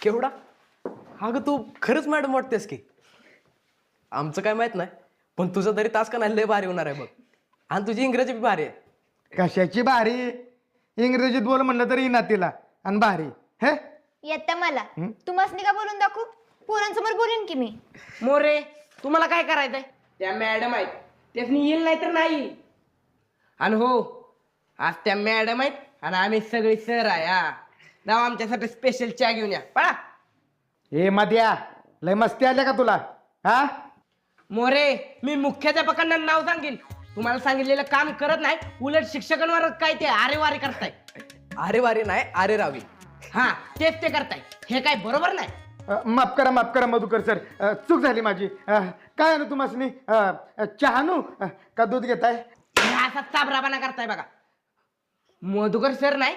केवढा? अगं तू खरंच मॅडम वाटतेस की. आमचं काय माहित नाही, पण तुझा तरी तास का नाही लय भारी होणार आहे बघ. आणि तुझी इंग्रजी बी भारी आहे. कशाची भारी? इंग्रजीत बोल म्हणलं तरी ना तिला. आणि भारी हे येतं मला. तुम्हाला का बोलून दाखवू? पोरांसमोर बोलीन की मी. मोरे तुम्हाला काय करायचंय? त्या मॅडम आहेत, त्यासनी येईल नाही तर नाही येईल. आणि हो, आज त्या मॅडम आहेत आणि आम्ही सगळे सर आहे. हा जाऊ आमच्यासाठी स्पेशल चहा घेऊन या पळा. हे मध्या लय मस्ती आल्या का तुला? हा मोरे मी मुख्याध्यापकांना नाव सांगेन. तुम्हाला सांगितलेलं काम करत नाही, उलट शिक्षकांवर काय ते आरेवारी करताय. अरे वारे नाही, अरे रावी. हा तेच ते करताय. हे काय बरोबर नाही. माफ करा मधुकर सर. चूक झाली माझी. काय आणू तुम्हासनी? चहा आणू का दूध घेताय? हे असा चाबराबाना करताय बघा. मधुकर सर नाही,